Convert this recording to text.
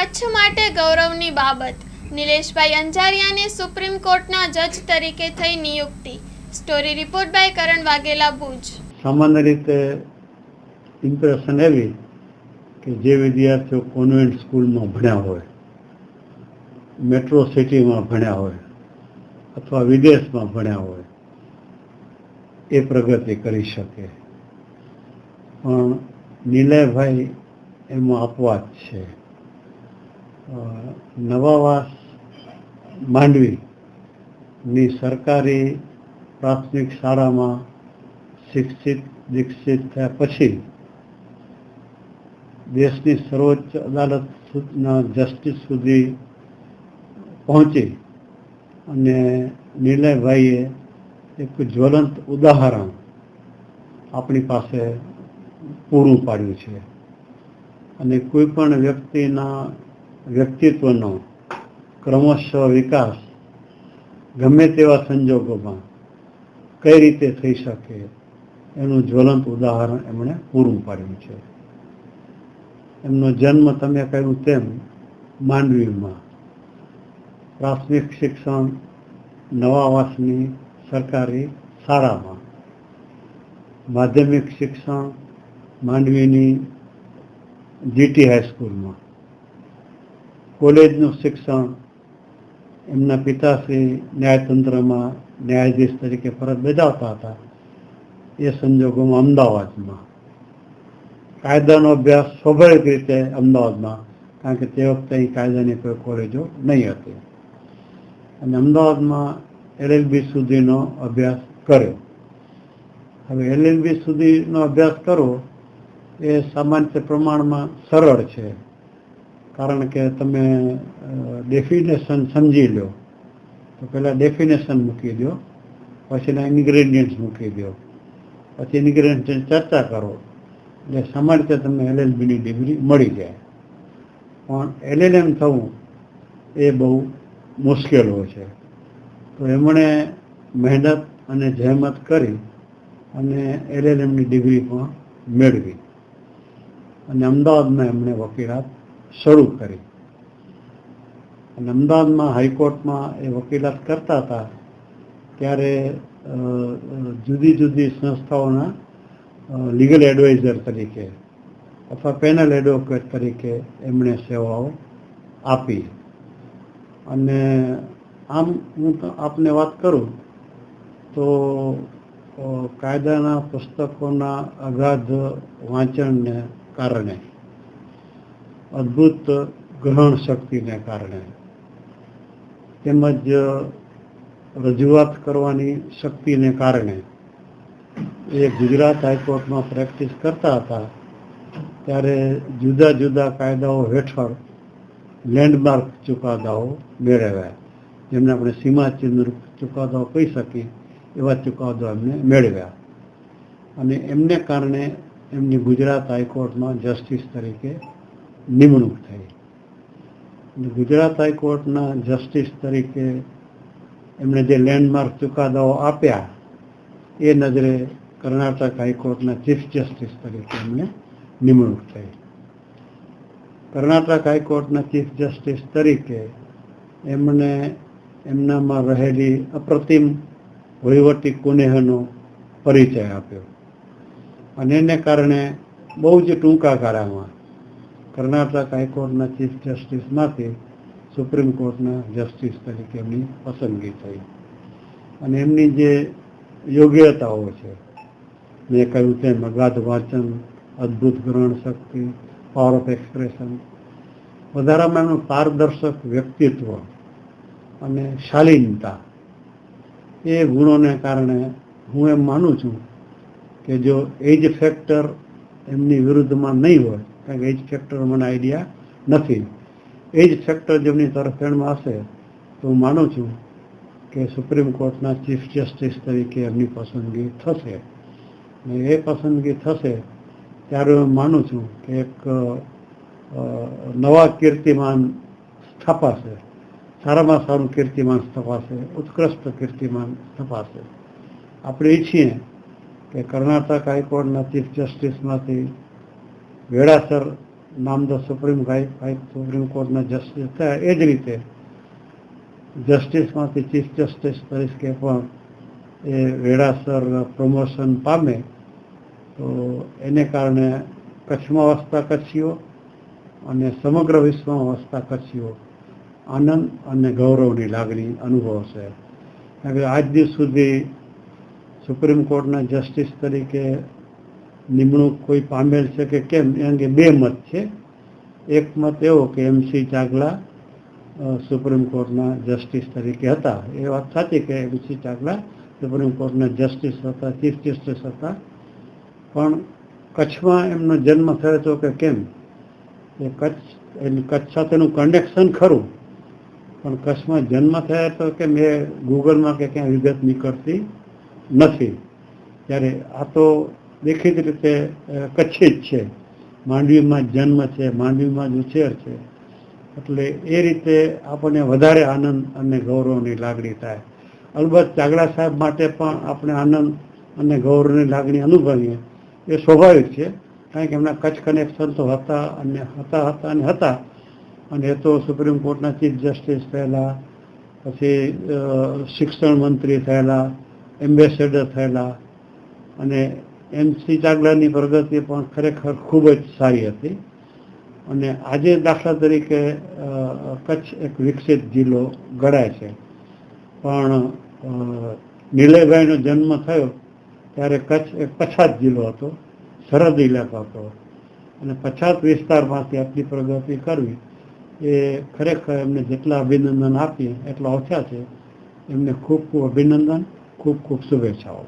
કચ્છ માટે ગૌરવની બાબત. નિલેશભાઈ અંજારિયાની સુપ્રીમ કોર્ટના જજ તરીકે થઈ નિયુક્તિ. સ્ટોરી રિપોર્ટ બાય કરણ વાઘેલા, ભુજ. સામાન્ય રીતે ઇમ્પ્રેશન એવી કે જે વિદ્યાર્થીઓ કોન્વેન્ટ સ્કૂલમાં ભણ્યા હોય, મેટ્રો સિટીમાં ભણ્યા હોય અથવા વિદેશમાં ભણ્યા હોય એ પ્રગતિ કરી શકે. પણ નિલયભાઈ એમાં અપવાદ છે. નવાવાસ માંડવીની સરકારી પ્રાથમિક શાળામાં શિક્ષિત દીક્ષિત થયા પછી દેશની સર્વોચ્ચ અદાલતના જસ્ટિસ સુધી પહોંચી અને નિલયભાઈએ એક જ્વલંત ઉદાહરણ આપણી પાસે પૂરું પાડ્યું છે. અને કોઈ પણ વ્યક્તિના વ્યક્તિત્વનો ક્રમશઃ વિકાસ ગમે તેવા સંજોગોમાં કઈ રીતે થઈ શકે એનું જ્વલંત ઉદાહરણ એમણે પૂરું પાડ્યું છે. એમનો જન્મ તમે કહ્યું તેમ માંડવીમાં, પ્રાથમિક શિક્ષણ નવાવાસની સરકારી શાળામાં, માધ્યમિક શિક્ષણ માંડવીની જીટી હાઈસ્કૂલમાં, કોલેજનું શિક્ષણ એમના પિતાશ્રી ન્યાયતંત્રમાં ન્યાયાધીશ તરીકે ફરજ બજાવતા હતા એ સંજોગોમાં અમદાવાદમાં, કાયદાનો અભ્યાસ સ્વાભાવિક રીતે અમદાવાદમાં, કારણ કે તે વખતે અહીં કાયદાની કોઈ કોલેજો નહીં હતી, અને અમદાવાદમાં એલએલબી સુધીનો અભ્યાસ કર્યો. હવે એલએલબી સુધીનો અભ્યાસ કરવો એ સામાન્ય પ્રમાણમાં સરળ છે, કારણ કે તમે ડેફિનેશન સમજી લો તો પહેલાં ડેફિનેશન મૂકી દો, પછી એના ઇન્ગ્રેડિયન્ટ્સ મૂકી દો, પછી ઇન્ગ્રેડિયન્ટ્સની ચર્ચા કરો એટલે સામાન્ય રીતે તમને એલએલબીની ડિગ્રી મળી જાય. પણ એલએલએમ થવું એ બહુ મુશ્કેલ હોય છે. તો એમણે મહેનત અને જહેમત કરી અને એલએલએમની ડિગ્રી પણ મેળવી અને અમદાવાદમાં એમણે વકીલાત શરૂ કરી. અને અમદાવાદમાં હાઈકોર્ટમાં એ વકીલાત કરતા હતા ત્યારે જુદી જુદી સંસ્થાઓના લીગલ એડવાઇઝર તરીકે અથવા પેનલ એડવોકેટ તરીકે એમણે સેવાઓ આપી. અને આમ હું આપને વાત કરું તો કાયદાના પુસ્તકોના અગાધ વાંચનને કારણે, અદ્ભુત ગ્રહણ શક્તિને કારણે, તેમજ રજૂઆત કરવાની શક્તિને કારણે એ ગુજરાત હાઈકોર્ટમાં પ્રેક્ટિસ કરતા હતા ત્યારે જુદા જુદા કાયદાઓ હેઠળ લેન્ડમાર્ક ચુકાદાઓ મેળવ્યા, જેમને આપણે સીમાચિહ્ન ચુકાદાઓ કહી શકીએ એવા ચુકાદાઓ એમને મેળવ્યા. અને એમને કારણે એમની ગુજરાત હાઈકોર્ટમાં જસ્ટિસ તરીકે નિમણૂક થઈ. ગુજરાત હાઈકોર્ટના જસ્ટિસ તરીકે એમણે જે લેન્ડમાર્ક ચુકાદાઓ આપ્યા એ નજરે કર્ણાટક હાઈકોર્ટના ચીફ જસ્ટિસ તરીકે એમને નિમણૂક થઈ. કર્ણાટક હાઈકોર્ટના ચીફ જસ્ટિસ તરીકે એમણે એમનામાં રહેલી અપ્રતિમ વહીવટી કુનેહનો પરિચય આપ્યો. અને એને કારણે બહુ જ ટૂંકા ગાળામાં કર્ણાટક હાઈકોર્ટના ચીફ જસ્ટિસમાંથી સુપ્રીમ કોર્ટના જસ્ટિસ તરીકે એમની પસંદગી થઈ. અને એમની જે યોગ્યતાઓ છે, મેં કહ્યું તેમ અગાધ વાંચન, અદ્ભુત ગ્રહણ શક્તિ, પાવર ઓફ એક્સપ્રેશન, વધારામાં એમનું પારદર્શક વ્યક્તિત્વ અને શાલીનતા, એ ગુણોને કારણે હું એમ માનું છું કે જો એજ ફેક્ટર એમની વિરુદ્ધમાં નહીં હોય, કારણ કે એજ ફેક્ટર મને આઈડિયા નથી, એજ ફેક્ટર જેમની તરફેણમાં હશે તો હું માનું છું કે સુપ્રીમ કોર્ટના ચીફ જસ્ટિસ તરીકે એમની પસંદગી થશે. અને એ પસંદગી થશે ત્યારે હું માનું છું કે એક નવા કીર્તિમાન સ્થપાશે, સારામાં સારું કીર્તિમાન સ્થપાશે, ઉત્કૃષ્ટ કીર્તિમાન સ્થપાશે. આપણે ઈચ્છીએ કે કર્ણાટક હાઈકોર્ટના ચીફ જસ્ટિસમાંથી વેળાસર નામદાર સુપ્રીમ કોર્ટના જસ્ટિસ થયા. એ જ રીતે જસ્ટિસમાંથી ચીફ જસ્ટિસ તરીકે પણ એ વેળાસર પ્રમોશન પામે તો એને કારણે કચ્છમાં વસતા કચ્છીઓ અને સમગ્ર વિશ્વમાં વસતા કચ્છીઓ આનંદ અને ગૌરવની લાગણી અનુભવશે. કારણ કે આજ દિવસ સુધી સુપ્રીમ કોર્ટના જસ્ટિસ તરીકે નિમણૂક કોઈ પામેલ છે કે કેમ એ અંગે બે મત છે. એક મત એવો કે MC ચાગલા સુપ્રીમ કોર્ટના જસ્ટિસ તરીકે હતા. એ વાત સાચી કે MC ચાગલા સુપ્રીમ કોર્ટના જસ્ટિસ હતા, ચીફ જસ્ટિસ હતા, પણ કચ્છમાં એમનો જન્મ થયો હતો કે કેમ એ કચ્છ સાથેનું કનેક્શન ખરું, પણ કચ્છમાં જન્મ થયા તો કે મેં ગૂગલમાં કે ક્યાં વિગત નીકળતી નથી. ત્યારે આ તો દેખીતી રીતે કચ્છી જ છે, માંડવીમાં જન્મ છે, માંડવીમાં જ ઉછેર છે, એટલે એ રીતે આપણને વધારે આનંદ અને ગૌરવની લાગણી થાય. અલબત્ત ચાગલા સાહેબ માટે પણ આપણે આનંદ અને ગૌરવની લાગણી અનુભવીએ એ સ્વાભાવિક છે, કારણ કે એમના કચ્છ કનેક્શન તો હતા અને એ તો સુપ્રીમ કોર્ટના ચીફ જસ્ટિસ થયેલા, પછી શિક્ષણ મંત્રી થયેલા, એમ્બેસેડર થયેલા, અને MC ચાગલાની પ્રગતિ પણ ખરેખર ખૂબ જ સારી હતી. અને આજે દાખલા તરીકે કચ્છ એક વિકસિત જિલ્લો ગણાય છે, પણ નિલયભાઈનો જન્મ થયો ત્યારે કચ્છ એક પછાત જિલ્લો હતો, સરહદ ઇલાકો હતો, અને પછાત વિસ્તારમાંથી આટલી પ્રગતિ કરવી એ ખરેખર એમને જેટલા અભિનંદન આપીએ એટલા ઓછા છે. એમને ખૂબ ખૂબ અભિનંદન, ખૂબ ખૂબ શુભેચ્છાઓ.